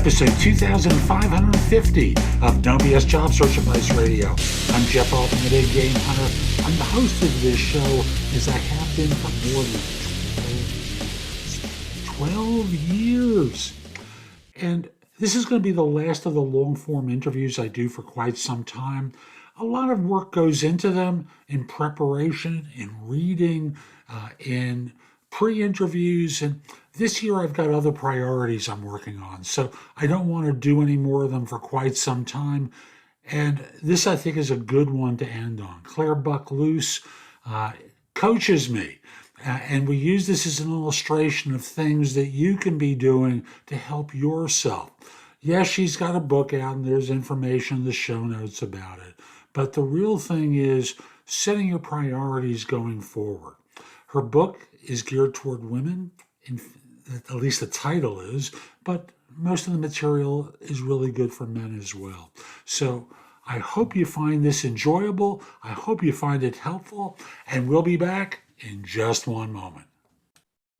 episode 2550 of No BS Job Search Advice Radio. I'm Jeff Altman, the Big Game Hunter. I'm the host of this show, as I have been for more than 12 years. And this is going to be the last of the long-form interviews I do for quite some time. A lot of work goes into them in preparation, in reading, in pre-interviews, and this year I've got other priorities I'm working on, so I don't want to do any more of them for quite some time. And this, I think, is a good one to end on. Claire Buck-Luce coaches me, and we use this as an illustration of things that you can be doing to help yourself. Yes, she's got a book out, and there's information in the show notes about it, but the real thing is setting your priorities going forward. Her book is geared toward women, at least the title is, but most of the material is really good for men as well. So I hope you find this enjoyable. I hope you find it helpful, and we'll be back in just one moment.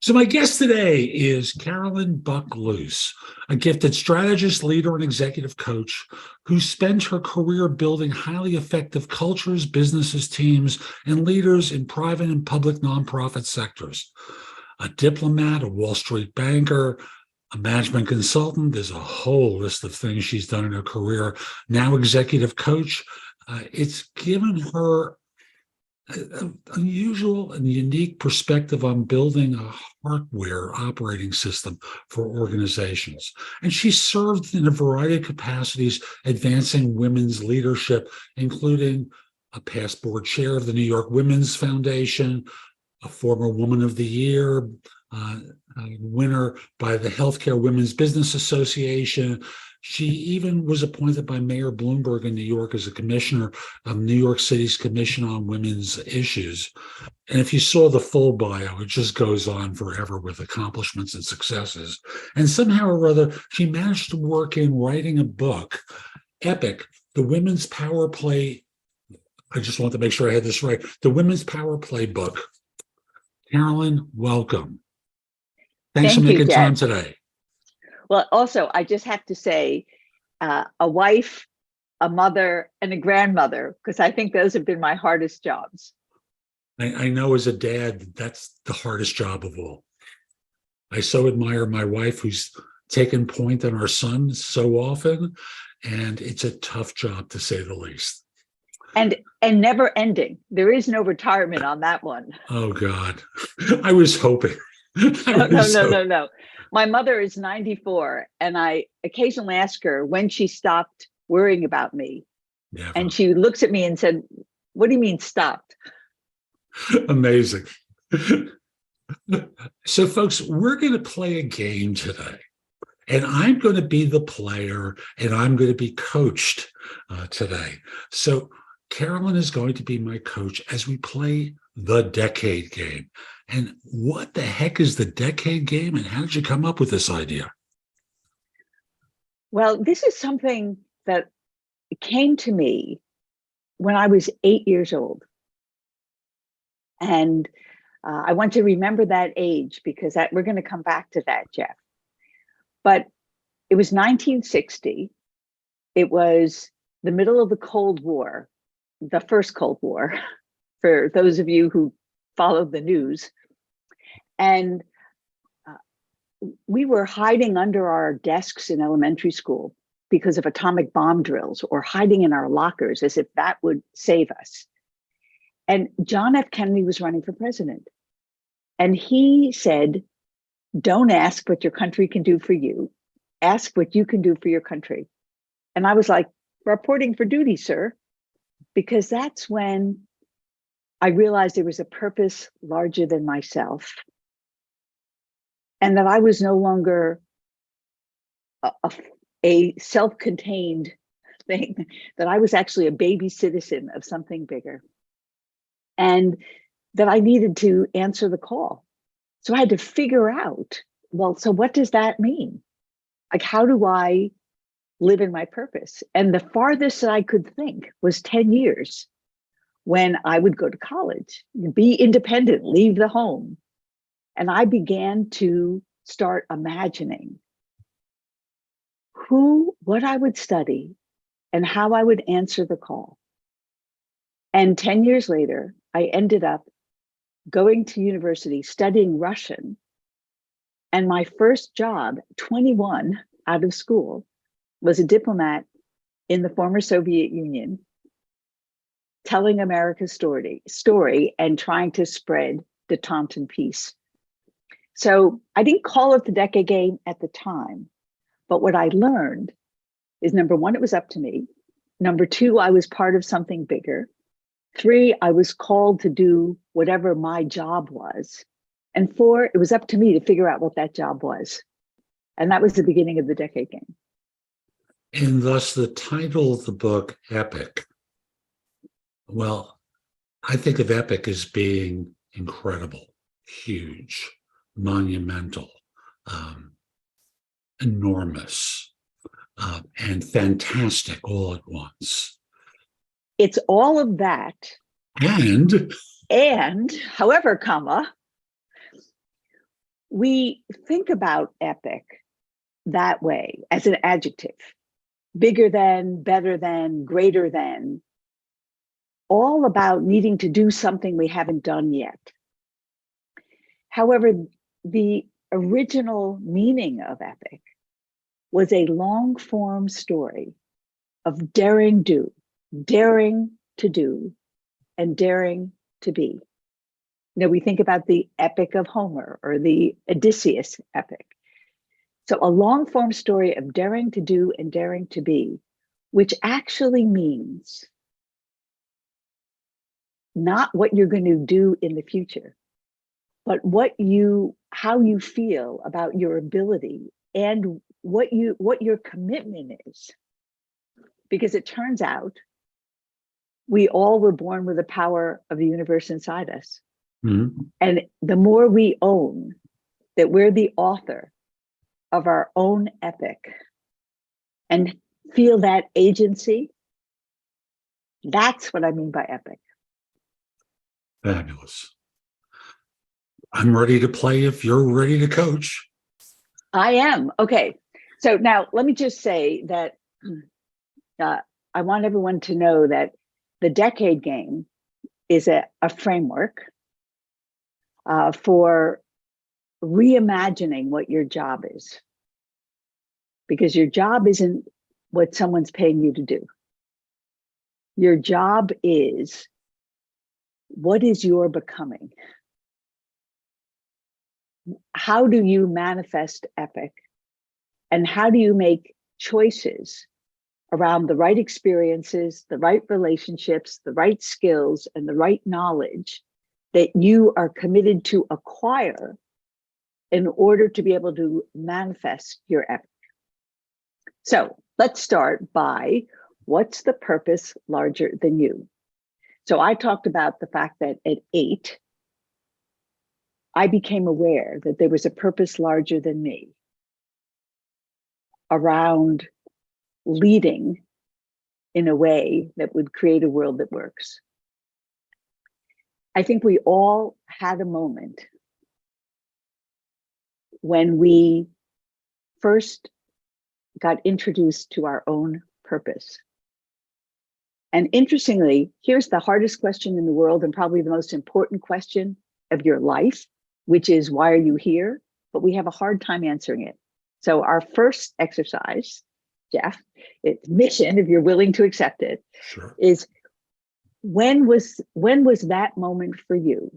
So my guest today is Carolyn Buck-Luce, a gifted strategist, leader, and executive coach who spent her career building highly effective cultures, businesses, teams, and leaders in private and public nonprofit sectors. A diplomat, a Wall Street banker, a management consultant. There's a whole list of things she's done in her career. Now executive coach. It's given her an unusual and unique perspective on building a hardware operating system for organizations. And she served in a variety of capacities, advancing women's leadership, including a past board chair of the New York Women's Foundation, a former Woman of the Year, winner by the Healthcare Women's Business Association. She even was appointed by Mayor Bloomberg in New York as a commissioner of New York City's Commission on Women's Issues. And if you saw the full bio, it just goes on forever with accomplishments and successes. And somehow or other, she managed to work in writing a book, Epic, the Women's Power Play. I just want to make sure I had this right. The Women's Power Play book. Carolyn, welcome. Thanks for making time today. Well, also, I just have to say, a wife, a mother, and a grandmother, because I think those have been my hardest jobs. I know as a dad, that's the hardest job of all. I so admire my wife, who's taken point on our son so often, and it's a tough job, to say the least. And never ending. There is no retirement on that one. Oh, God. I was hoping. No. My mother is 94, and I occasionally ask her when she stopped worrying about me. Never. And she looks at me and said, "What do you mean stopped?" Amazing. So, folks, we're going to play a game today. And I'm going to be the player, and I'm going to be coached today. So Carolyn is going to be my coach as we play the decade game. And what the heck is the decade game, and how did you come up with this idea? Well, this is something that came to me when I was 8 years old. And I want to remember that age, because we're going to come back to that, Jeff. But it was 1960. It was the middle of the Cold War, the first Cold War, for those of you who followed the news. And we were hiding under our desks in elementary school because of atomic bomb drills, or hiding in our lockers as if that would save us. And John F. Kennedy was running for president. And he said, "Don't ask what your country can do for you. Ask what you can do for your country." And I was like, "Reporting for duty, sir," because that's when I realized there was a purpose larger than myself, and that I was no longer a self-contained thing, that I was actually a baby citizen of something bigger, and that I needed to answer the call. So I had to figure out, well, so what does that mean? Like, how do I live in my purpose? And the farthest that I could think was 10 years, when I would go to college, be independent, leave the home. And I began to start imagining what I would study, and how I would answer the call. And 10 years later, I ended up going to university studying Russian. And my first job, 21 out of school, was a diplomat in the former Soviet Union, telling America's story and trying to spread detente and peace. So I didn't call it the decade game at the time, but what I learned is, number one, it was up to me. Number two, I was part of something bigger. Three, I was called to do whatever my job was. And four, it was up to me to figure out what that job was. And that was the beginning of the decade game. And thus the title of the book, Epic. Well, I think of epic as being incredible, huge, monumental, enormous, and fantastic all at once. It's all of that. And, however, comma, we think about epic that way as an adjective: bigger than, better than, greater than, all about needing to do something we haven't done yet. However, the original meaning of epic was a long form story of daring to do, and daring to be. You know, we think about the Epic of Homer or the Odysseus epic. So a long form story of daring to do and daring to be, which actually means not what you're going to do in the future, but how you feel about your ability and what your commitment is. Because it turns out we all were born with the power of the universe inside us. mm-hmm. And the more we own that we're the author of our own epic and feel that agency, that's what I mean by epic. Fabulous. I'm ready to play if you're ready to coach. I am. Okay. So now let me just say that I want everyone to know that the decade game is a framework for reimagining what your job is. Because your job isn't what someone's paying you to do. Your job is, what is your becoming? How do you manifest epic? And how do you make choices around the right experiences, the right relationships, the right skills, and the right knowledge that you are committed to acquire in order to be able to manifest your epic? So let's start by, what's the purpose larger than you? So I talked about the fact that at 8, I became aware that there was a purpose larger than me around leading in a way that would create a world that works. I think we all had a moment when we first got introduced to our own purpose. And interestingly, here's the hardest question in the world and probably the most important question of your life, which is, why are you here? But we have a hard time answering it. So our first exercise, Jeff, it's mission, if you're willing to accept it, Sure. is when was that moment for you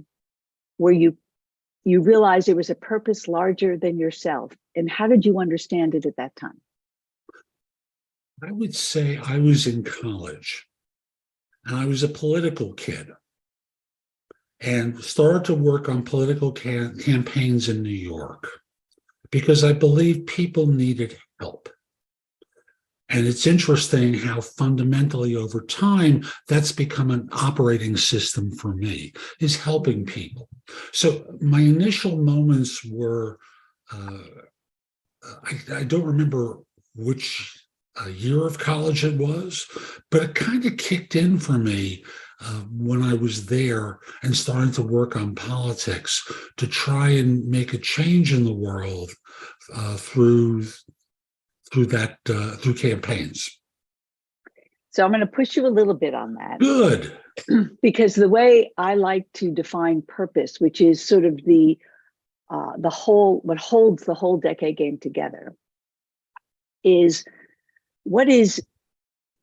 where you realized there was a purpose larger than yourself? And how did you understand it at that time? I would say I was in college and I was a political kid and started to work on political campaigns in New York because I believed people needed help. And it's interesting how fundamentally over time, that's become an operating system for me, is helping people. So my initial moments were, I don't remember which year of college it was, but it kind of kicked in for me when I was there and started to work on politics to try and make a change in the world through through campaigns. So I'm going to push you a little bit on that. Good. Because the way I like to define purpose, which is sort of what holds the whole decade game together, is what is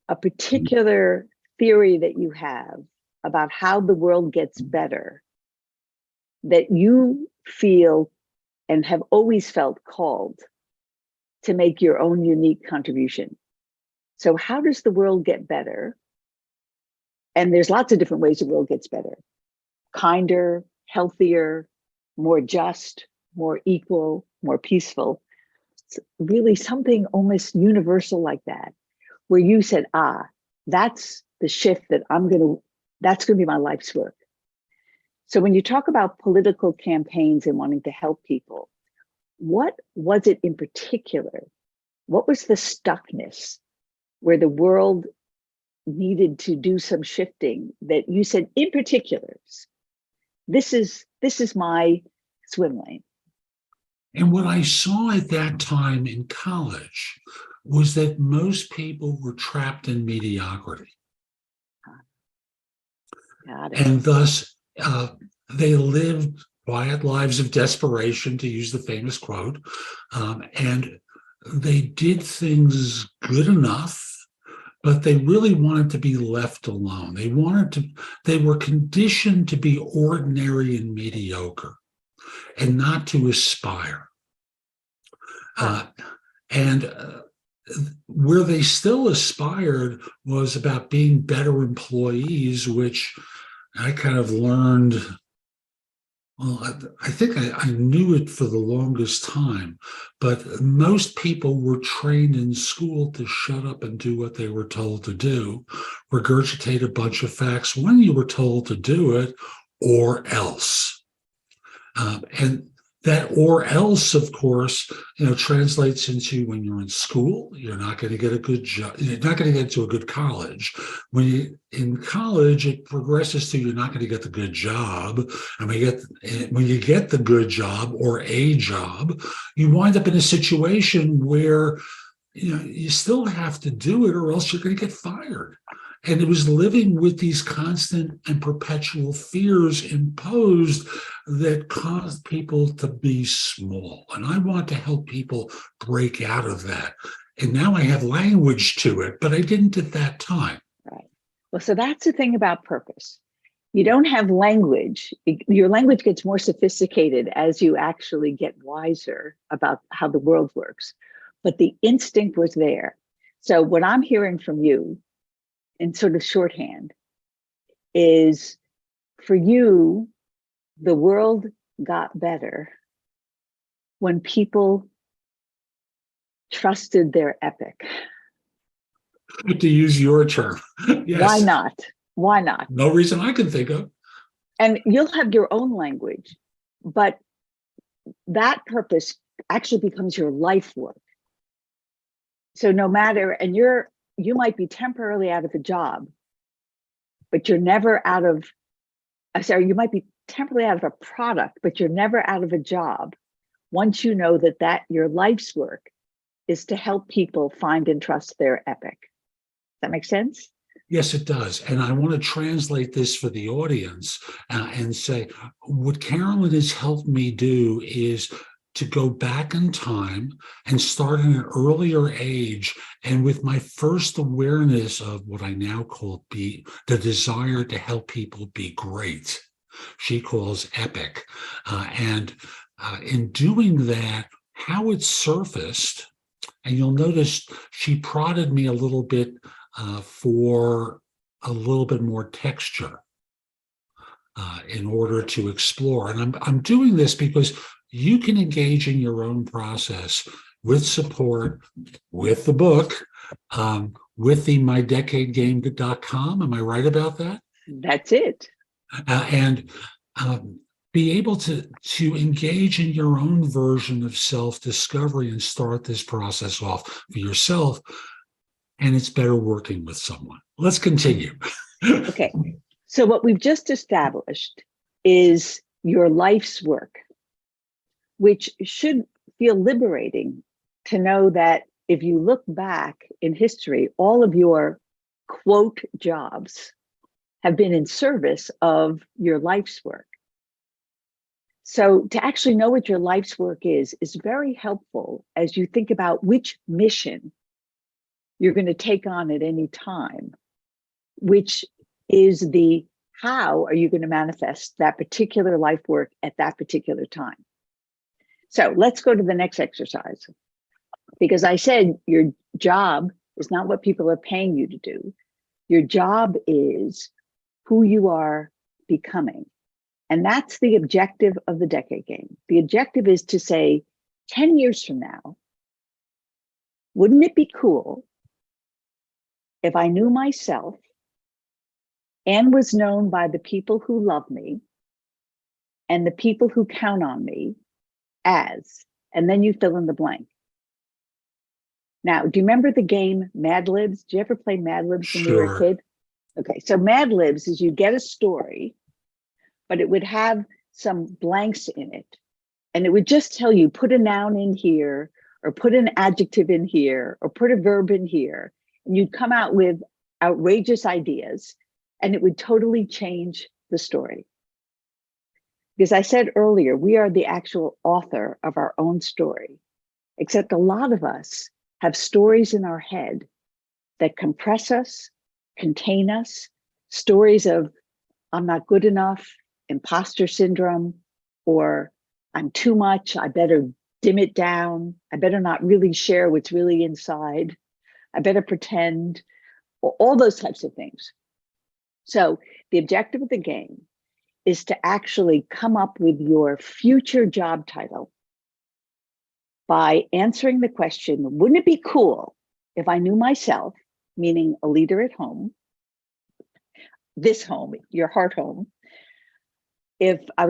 a particular theory that you have about how the world gets better that you feel and have always felt called to make your own unique contribution. So how does the world get better? And there's lots of different ways the world gets better. Kinder, healthier, more just, more equal, more peaceful. It's really something almost universal like that, where you said, that's the shift that's going to be my life's work. So when you talk about political campaigns and wanting to help people, what was it in particular? What was the stuckness where the world needed to do some shifting that you said, in particular, this is my swim lane? And what I saw at that time in college was that most people were trapped in mediocrity. Got it. And thus, they lived quiet lives of desperation, to use the famous quote, and they did things good enough, but they really wanted to be left alone. They were conditioned to be ordinary and mediocre and not to aspire. And where they still aspired was about being better employees, which I kind of learned. Well, I think I knew it for the longest time, but most people were trained in school to shut up and do what they were told to do, regurgitate a bunch of facts when you were told to do it, or else. And that or else, of course, translates into when you're in school, you're not going to get a good job. You're not going to get into a good college. In college, it progresses to you're not going to get the good job. And when you get the good job or a job, you wind up in a situation where you still have to do it or else you're going to get fired. And it was living with these constant and perpetual fears imposed that caused people to be small. And I want to help people break out of that. And now I have language to it, but I didn't at that time. Right. Well, so that's the thing about purpose. You don't have language. Your language gets more sophisticated as you actually get wiser about how the world works. But the instinct was there. So what I'm hearing from you in sort of shorthand is, for you, the world got better when people trusted their epic. To use your term. Yes. Why not? Why not? No reason I can think of. And you'll have your own language, but that purpose actually becomes your life work. So no matter, and you might be temporarily out of a job, but you're never out of, you might be temporarily out of a product, but you're never out of a job. Once you know that your life's work is to help people find and trust their epic. Does that make sense? Yes, it does. And I want to translate this for the audience and say, what Carolyn has helped me do is to go back in time and start at an earlier age. And with my first awareness of what I now call the desire to help people be great, she calls epic. And in doing that, how it surfaced, and you'll notice she prodded me a little bit for a little bit more texture in order to explore. And I'm doing this because you can engage in your own process with support, with the book, with the mydecadegame.com. Am I right about that? That's it. And be able to engage in your own version of self-discovery and start this process off for yourself. And it's better working with someone. Let's continue. Okay. So what we've just established is your life's work, which should feel liberating to know that if you look back in history, all of your quote jobs have been in service of your life's work. So to actually know what your life's work is very helpful as you think about which mission you're going to take on at any time, which is the how are you going to manifest that particular life work at that particular time. So let's go to the next exercise, because I said your job is not what people are paying you to do. Your job is who you are becoming. And that's the objective of the decade game. The objective is to say, 10 years from now, wouldn't it be cool if I knew myself and was known by the people who love me and the people who count on me as, and then you fill in the blank. Now, do you remember the game Mad Libs? Did you ever play Mad Libs when you were a kid? Okay, so Mad Libs is you get a story, but it would have some blanks in it. And it would just tell you, put a noun in here, or put an adjective in here, or put a verb in here. And you'd come out with outrageous ideas, and it would totally change the story. Because I said earlier, we are the actual author of our own story, except a lot of us have stories in our head that compress us, contain us, stories of I'm not good enough, imposter syndrome, or I'm too much, I better dim it down, I better not really share what's really inside, I better pretend, all those types of things. So the objective of the game is to actually come up with your future job title by answering the question, wouldn't it be cool if I knew myself, meaning a leader at home, this home, your heart home, if I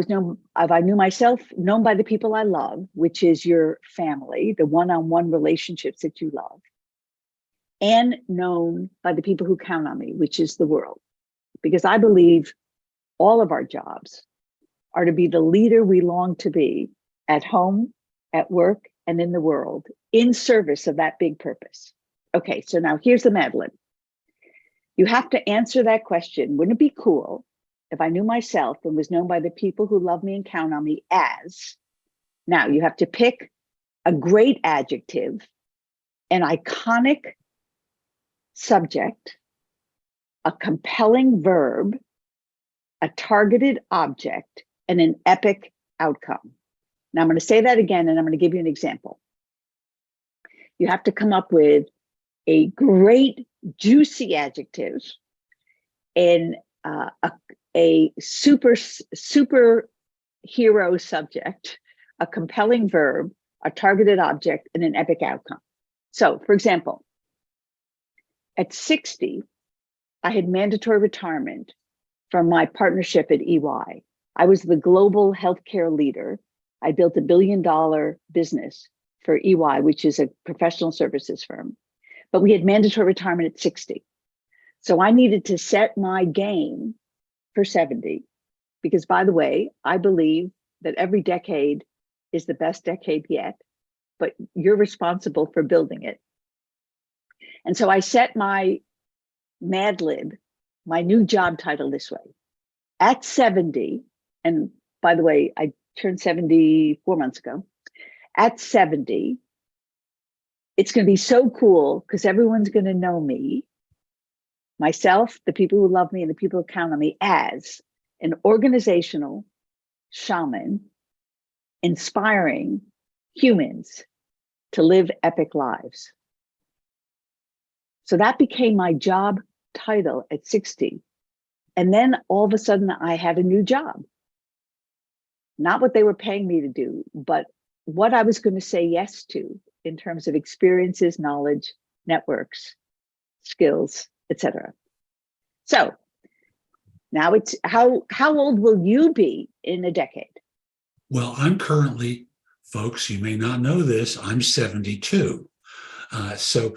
knew myself, known by the people I love, which is your family, the one-on-one relationships that you love, and known by the people who count on me, which is the world. Because I believe all of our jobs are to be the leader we long to be at home, at work, and in the world, in service of that big purpose. Okay, so now here's the Mad Lib. You have to answer that question, wouldn't it be cool if I knew myself and was known by the people who love me and count on me as, now you have to pick a great adjective, an iconic subject, a compelling verb, a targeted object, and an epic outcome. Now I'm going to say that again, and I'm going to give you an example. You have to come up with a great, juicy adjective and a super hero subject, a compelling verb, a targeted object, and an epic outcome. So, for example, at 60, I had mandatory retirement from my partnership at EY. I was the global healthcare leader. I built $1 billion business for EY, which is a professional services firm. But we had mandatory retirement at 60. So I needed to set my game for 70, because by the way, I believe that every decade is the best decade yet, but you're responsible for building it. And so I set my Mad Lib, my new job title this way. At 70, and by the way, I turned 70 4 months ago. At 70, it's going to be so cool because everyone's going to know me, myself, the people who love me, and the people who count on me as an organizational shaman, inspiring humans to live epic lives. So that became my job title at 60. And then all of a sudden I had a new job. Not what they were paying me to do, but what I was going to say yes to in terms of experiences, knowledge, networks, skills, etc. So now it's how old will you be in a decade? Well, I'm currently, folks, you may not know this, I'm 72. So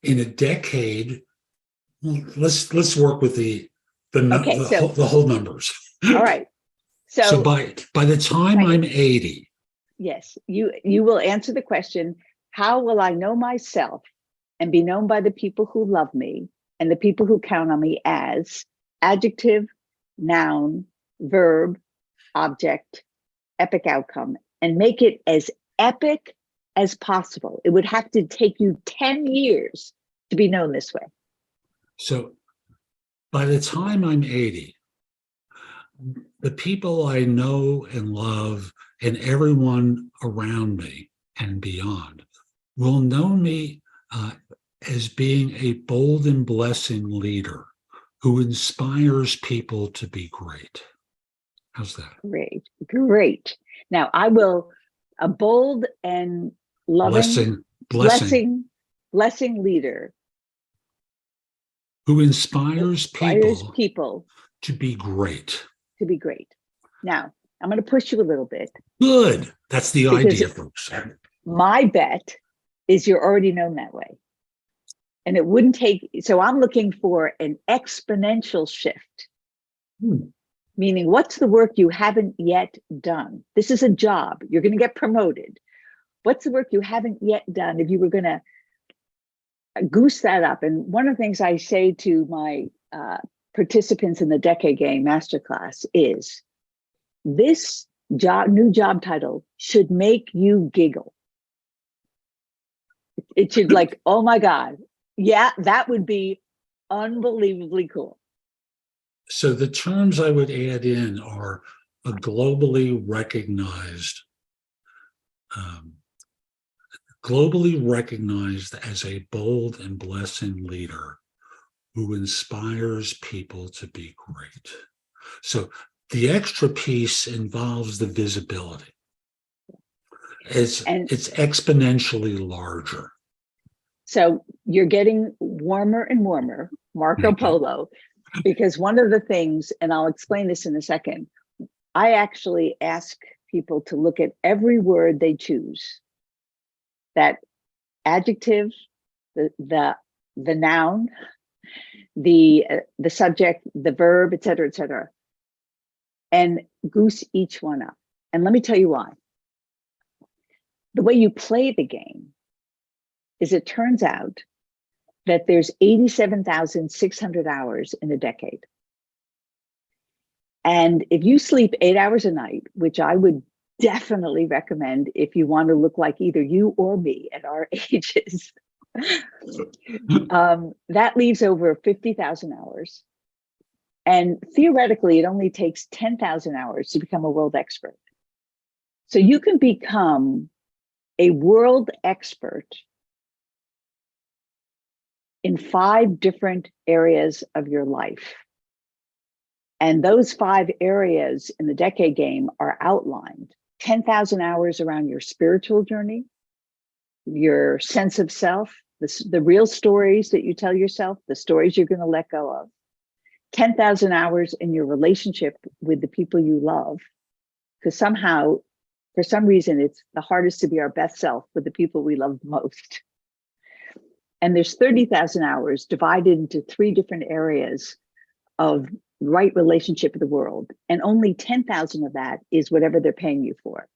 in a decade, let's work with the whole numbers. All right. So by the time I'm 80. Yes, you will answer the question, how will I know myself and be known by the people who love me and the people who count on me as adjective, noun, verb, object, epic outcome, and make it as epic as possible. It would have to take you 10 years to be known this way. So by the time I'm 80, the people I know and love and everyone around me and beyond will know me as being a bold and blessing leader who inspires people to be great. How's that? Great, great. Now I will, a bold and loving, blessing leader who inspires people to be great. To be great. Now, I'm going to push you a little bit. Good. That's the idea, folks. My bet is you're already known that way. And it wouldn't take, so I'm looking for an exponential shift. Meaning, what's the work you haven't yet done? This is a job. You're going to get promoted. What's the work you haven't yet done if you were going to goose that up? And one of the things I say to my participants in the Decade Game Masterclass is, this new job title should make you giggle. It should like, oh my God, yeah, that would be unbelievably cool. So the terms I would add in are a globally recognized as a bold and blessing leader who inspires people to be great. So the extra piece involves the visibility. It's exponentially larger. So you're getting warmer and warmer, Marco Polo, because one of the things, and I'll explain this in a second, I actually ask people to look at every word they choose. That adjective, the noun, the subject, the verb, et cetera, and goose each one up. And let me tell you why. The way you play the game is, it turns out that there's 87,600 hours in a decade. And if you sleep 8 hours a night, which I would definitely recommend if you want to look like either you or me at our ages, that leaves over 50,000 hours. And theoretically, it only takes 10,000 hours to become a world expert. So you can become a world expert in 5 different areas of your life. And those 5 areas in the Decade Game are outlined. 10,000 hours around your spiritual journey, your sense of self, the real stories that you tell yourself, the stories you're going to let go of. 10,000 hours in your relationship with the people you love, because somehow, for some reason, it's the hardest to be our best self with the people we love most. And there's 30,000 hours divided into 3 different areas of right relationship with the world. And only 10,000 of that is whatever they're paying you for.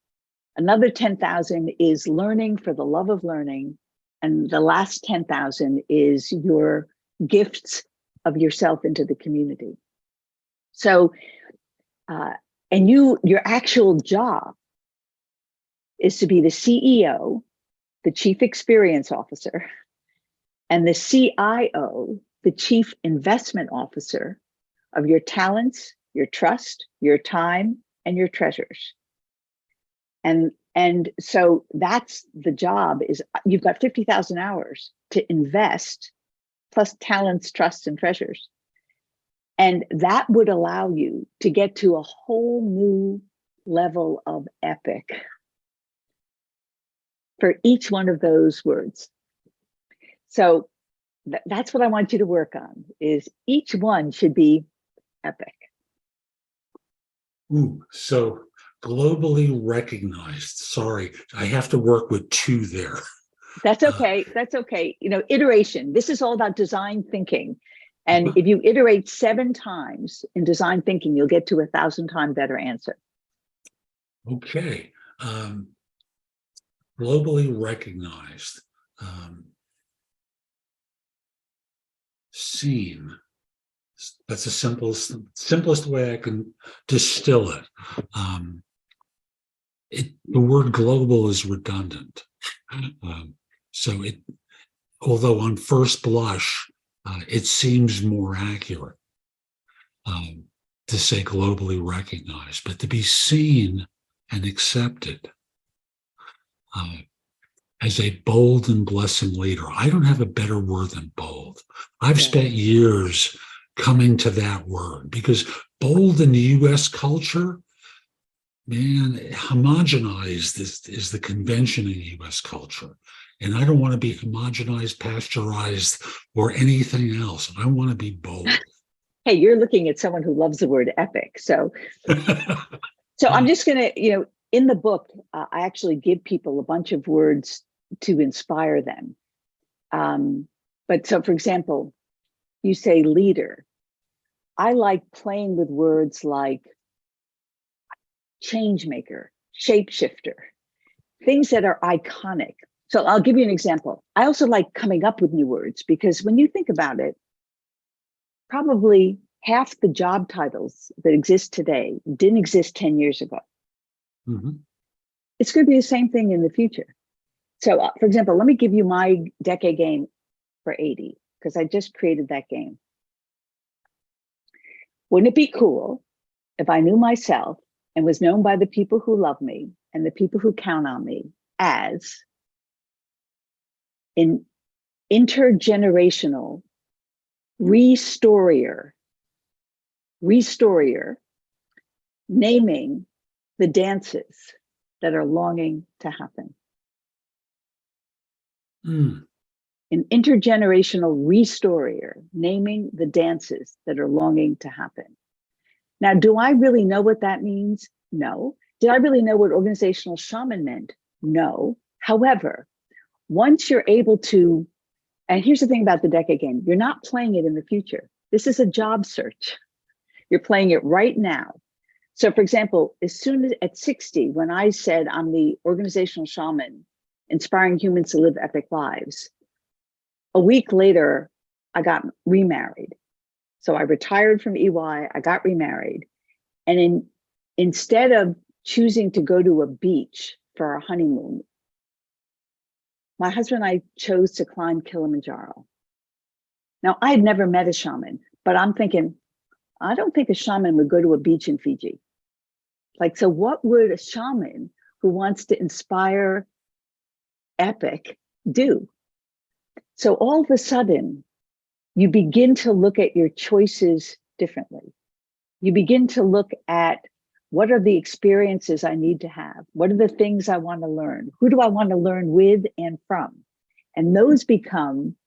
Another 10,000 is learning for the love of learning. And the last 10,000 is your gifts of yourself into the community. So, and your actual job is to be the CEO, the Chief Experience Officer, and the CIO, the Chief Investment Officer, of your talents, your trust, your time, and your treasures. And so that's the job, is you've got 50,000 hours to invest, plus talents, trust, and treasures. And that would allow you to get to a whole new level of epic for each one of those words. So that's what I want you to work on, is each one should be epic. Ooh, so globally recognized. Sorry, I have to work with 2 there. That's okay. That's okay. You know, iteration. This is all about design thinking. And if you iterate 7 times in design thinking, you'll get to 1,000 times better answer. Okay. Globally recognized. Seen. That's the simplest way I can distill it. The word global is redundant. So although on first blush, it seems more accurate to say globally recognized, but to be seen and accepted as a bold and blessing leader. I don't have a better word than bold. I've spent years coming to that word because bold in the US culture, man, homogenized is the convention in US culture. And I don't want to be homogenized, pasteurized, or anything else. I want to be bold. Hey, you're looking at someone who loves the word epic. So I'm just going to, in the book, I actually give people a bunch of words to inspire them. But so, for example, you say leader. I like playing with words like change maker, shapeshifter, things that are iconic. So I'll give you an example. I also like coming up with new words because when you think about it, probably half the job titles that exist today didn't exist 10 years ago. Mm-hmm. It's going to be the same thing in the future. So, for example, let me give you my decade game for 80, because I just created that game. Wouldn't it be cool if I knew myself and was known by the people who love me and the people who count on me as an intergenerational restorier, naming the dances that are longing to happen. Mm. An intergenerational restorier, naming the dances that are longing to happen. Now, do I really know what that means? No. Did I really know what organizational shaman meant? No. However, once you're able to, and here's the thing about the decade game, you're not playing it in the future. This is a job search. You're playing it right now. So for example, as soon as at 60, when I said I'm the organizational shaman, inspiring humans to live epic lives, a week later, I got remarried. So I retired from EY, I got remarried. And instead of choosing to go to a beach for our honeymoon, my husband and I chose to climb Kilimanjaro. Now, I had never met a shaman, but I'm thinking, I don't think a shaman would go to a beach in Fiji. Like, so what would a shaman who wants to inspire epic do? So all of a sudden, you begin to look at your choices differently. You begin to look at what are the experiences I need to have? What are the things I want to learn? Who do I want to learn with and from? And those become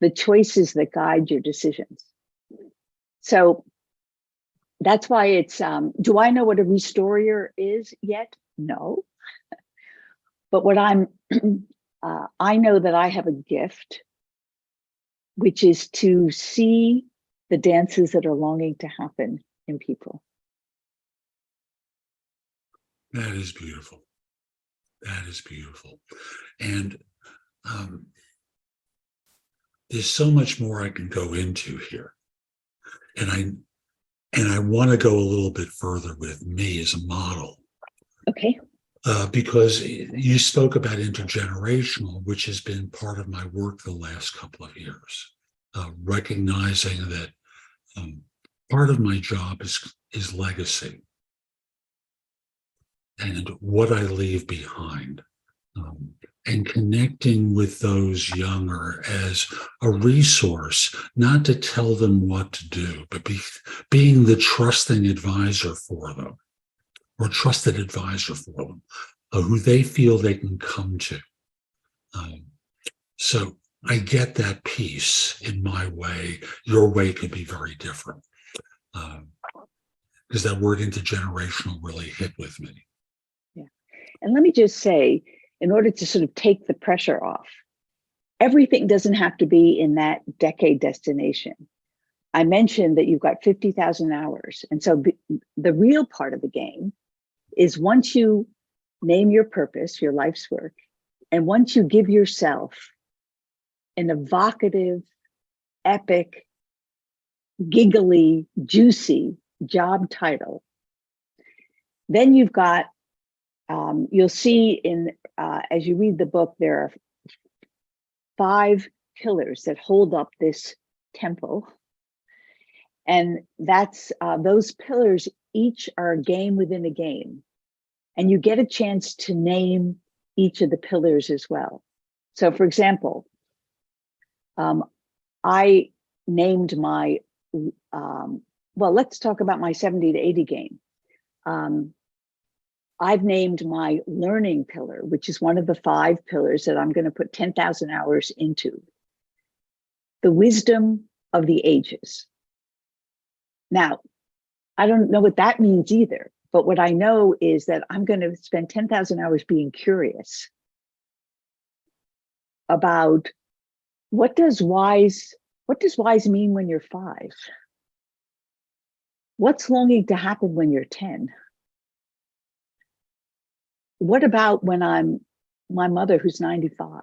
the choices that guide your decisions. So that's why it's, do I know what a restorier is yet? No. But what I know that I have a gift, which is to see the dances that are longing to happen in people. That is beautiful. That is beautiful. And there's so much more I can go into here. And I want to go a little bit further with me as a model. Okay. Because you spoke about intergenerational, which has been part of my work the last couple of years, recognizing that part of my job is legacy and what I leave behind, and connecting with those younger as a resource, not to tell them what to do, but being the trusting advisor for them, or trusted advisor for them, who they feel they can come to. So I get that piece in my way. Your way could be very different. Because that word intergenerational really hit with me. Yeah. And let me just say, in order to sort of take the pressure off, everything doesn't have to be in that decade destination. I mentioned that you've got 50,000 hours. And so the real part of the game is once you name your purpose, your life's work, and once you give yourself an evocative, epic giggly, juicy job title. Then you've got, you'll see in, as you read the book, there are 5 pillars that hold up this temple. And that's, those pillars each are a game within a game. And you get a chance to name each of the pillars as well. So for example, I named my, well, let's talk about my 70 to 80 game. I've named my learning pillar, which is one of the 5 pillars that I'm going to put 10,000 hours into. The wisdom of the ages. Now, I don't know what that means either, but what I know is that I'm going to spend 10,000 hours being curious about what does wise mean when you're 5? What's longing to happen when you're 10? What about when I'm my mother who's 95?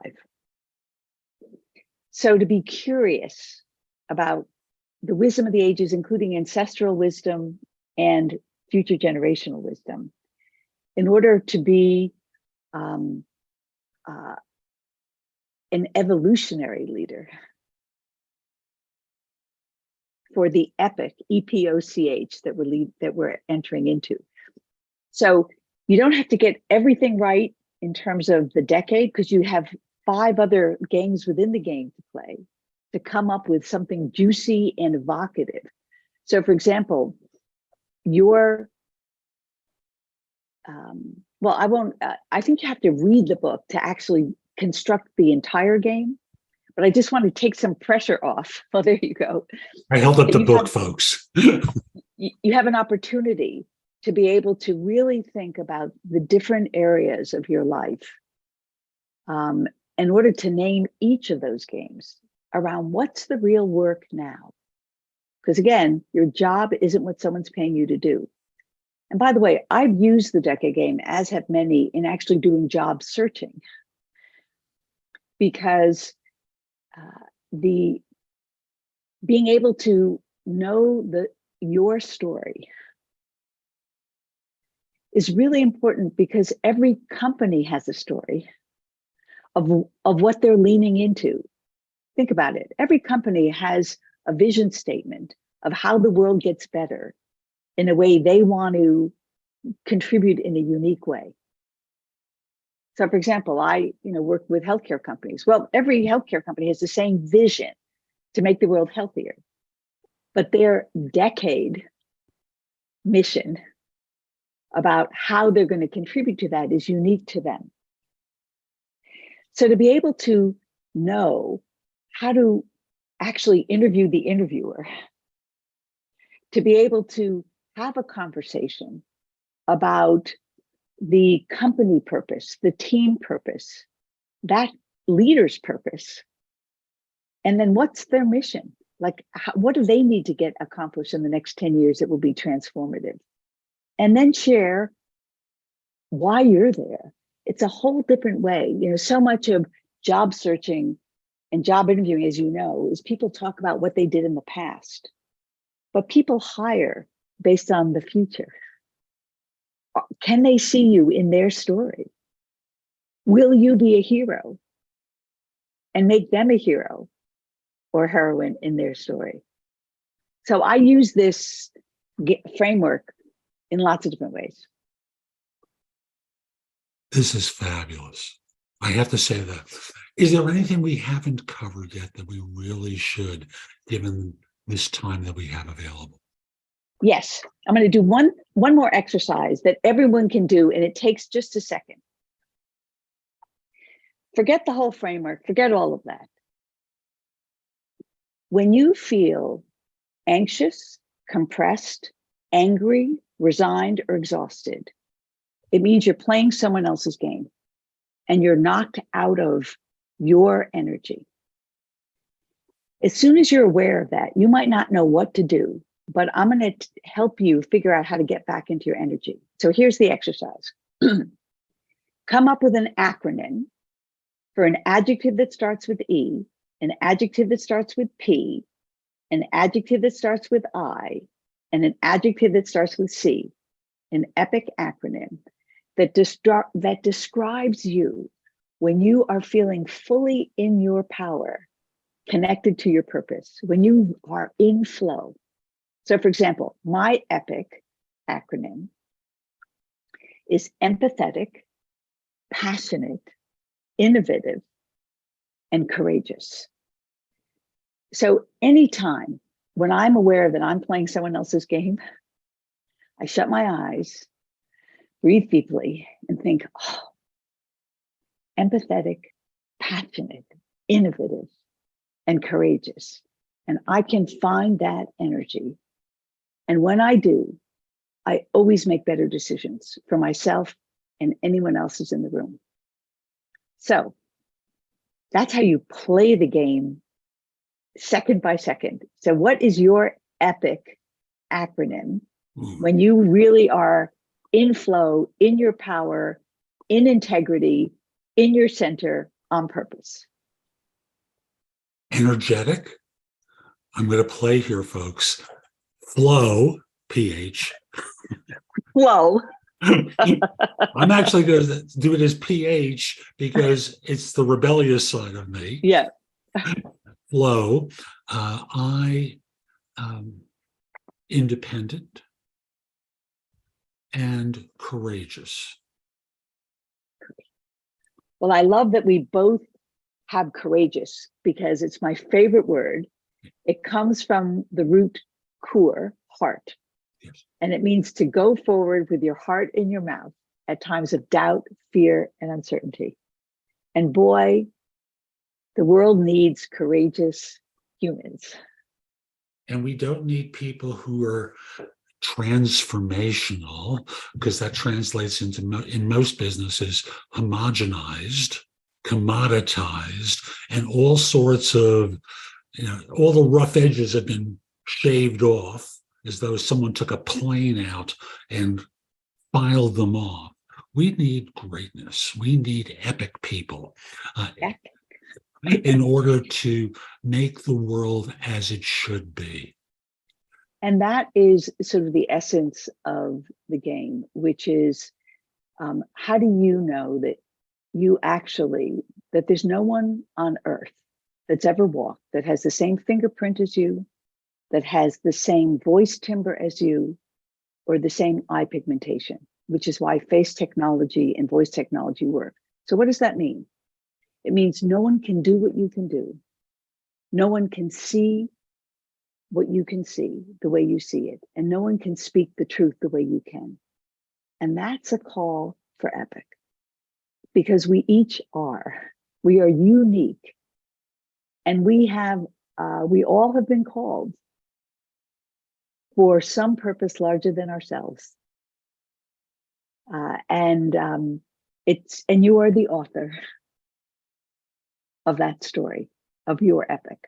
So to be curious about the wisdom of the ages, including ancestral wisdom and future generational wisdom, in order to be an evolutionary leader for the epoch, EPOCH, that we're entering into. So you don't have to get everything right in terms of the decade, because you have 5 other games within the game to play to come up with something juicy and evocative. So for example, your, well, I won't, I think you have to read the book to actually construct the entire game, but I just want to take some pressure off. Well, there you go. I held up the book, folks. You have an opportunity to be able to really think about the different areas of your life in order to name each of those games around what's the real work now. Because again, your job isn't what someone's paying you to do. And by the way, I've used the decade game, as have many, in actually doing job searching, because the being able to know your story is really important, because every company has a story of what they're leaning into. Think about it. Every company has a vision statement of how the world gets better in a way they want to contribute in a unique way. So for example, I work with healthcare companies. Well, every healthcare company has the same vision to make the world healthier, but their decade mission about how they're going to contribute to that is unique to them. So to be able to know how to actually interview the interviewer, to be able to have a conversation about the company purpose, the team purpose, that leader's purpose, and then what's their mission? Like, what do they need to get accomplished in the next 10 years that will be transformative? And then share why you're there. It's a whole different way. So much of job searching and job interviewing, as you know, is people talk about what they did in the past, but people hire based on the future. Can they see you in their story? Will you be a hero and make them a hero or heroine in their story? So I use this framework in lots of different ways. This is fabulous. I have to say that. Is there anything we haven't covered yet that we really should, given this time that we have available? Yes, I'm going to do one more exercise that everyone can do, and it takes just a second. Forget the whole framework, forget all of that. When you feel anxious, compressed, angry, resigned, or exhausted, it means you're playing someone else's game and you're knocked out of your energy. As soon as you're aware of that, you might not know what to do, but I'm going to help you figure out how to get back into your energy. So here's the exercise. Come up with an acronym for an adjective that starts with E, an adjective that starts with P, an adjective that starts with I, and an adjective that starts with C, an epic acronym that describes you when you are feeling fully in your power, connected to your purpose, when you are in flow. So for example, my epic acronym is empathetic, passionate, innovative, and courageous. So anytime when I'm aware that I'm playing someone else's game, I shut my eyes, breathe deeply, and think, oh, empathetic, passionate, innovative, and courageous. And I can find that energy. And when I do, I always make better decisions for myself and anyone else who's in the room. So that's how you play the game second by second. So what is your epic acronym when you really are in flow, in your power, in integrity, in your center, on purpose? Energetic. I'm going to play here, folks. Flow, PH. Flow. I'm actually going to do it as PH because it's the rebellious side of me. Yeah. Flow. Independent and courageous. Well, I love that we both have courageous because it's my favorite word. It comes from the root kur, heart. Yes. And it means to go forward with your heart in your mouth at times of doubt, fear, and uncertainty. And boy, the world needs courageous humans. And we don't need people who are transformational, because that translates into, in most businesses, homogenized, commoditized, and all sorts of, all the rough edges have been shaved off as though someone took a plane out and filed them off. We need greatness. We need epic people in order to make the world as it should be. And that is sort of the essence of the game, which is how do you know that you actually, that there's no one on earth that's ever walked that has the same fingerprint as you, that has the same voice timbre as you, or the same eye pigmentation, which is why face technology and voice technology work. So what does that mean? It means no one can do what you can do. No one can see what you can see the way you see it. And no one can speak the truth the way you can. And that's a call for epic, because we each are. We are unique. And we all have been called for some purpose larger than ourselves. And you are the author of that story, of your epic.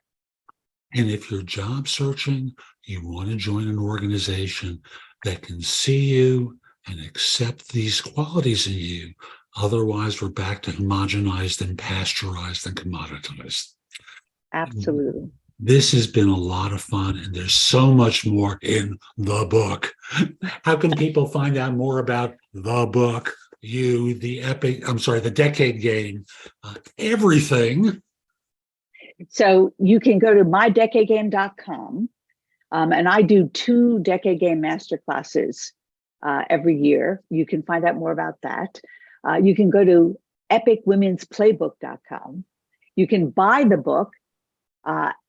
And if you're job searching, you want to join an organization that can see you and accept these qualities in you. Otherwise, we're back to homogenized and pasteurized and commoditized. Absolutely. This has been a lot of fun, and there's so much more in the book. How can people find out more about the book, you, the Decade Game, everything? So you can go to mydecadegame.com, and I do 2 Decade Game masterclasses every year. You can find out more about that. You can go to epicwomensplaybook.com. You can buy the book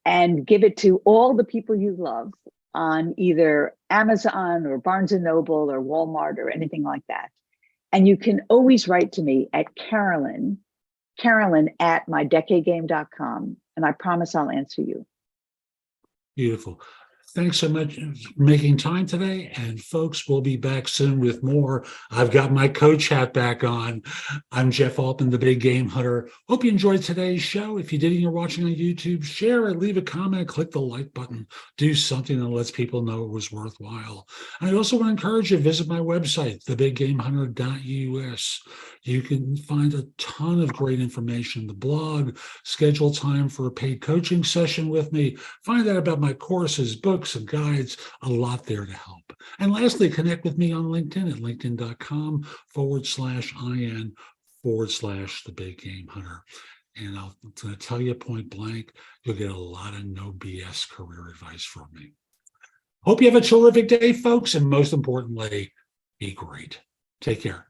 and give it to all the people you love on either Amazon or Barnes & Noble or Walmart or anything like that. And you can always write to me at Carolyn at mydecadegame.com, and I promise I'll answer you. Beautiful. Thanks so much for making time today. And folks, we'll be back soon with more. I've got my coach hat back on. I'm Jeff Altman, the Big Game Hunter. Hope you enjoyed today's show. If you did and you're watching on YouTube, share it, leave a comment, click the like button, do something that lets people know it was worthwhile. I also want to encourage you to visit my website, thebiggamehunter.us. You can find a ton of great information, the blog, schedule time for a paid coaching session with me, find out about my courses, books, and guides, a lot there to help. And lastly, connect with me on LinkedIn at linkedin.com/IN/the Big Game Hunter. And I'm going to tell you point blank, you'll get a lot of no BS career advice from me. Hope you have a terrific day, folks. And most importantly, be great. Take care.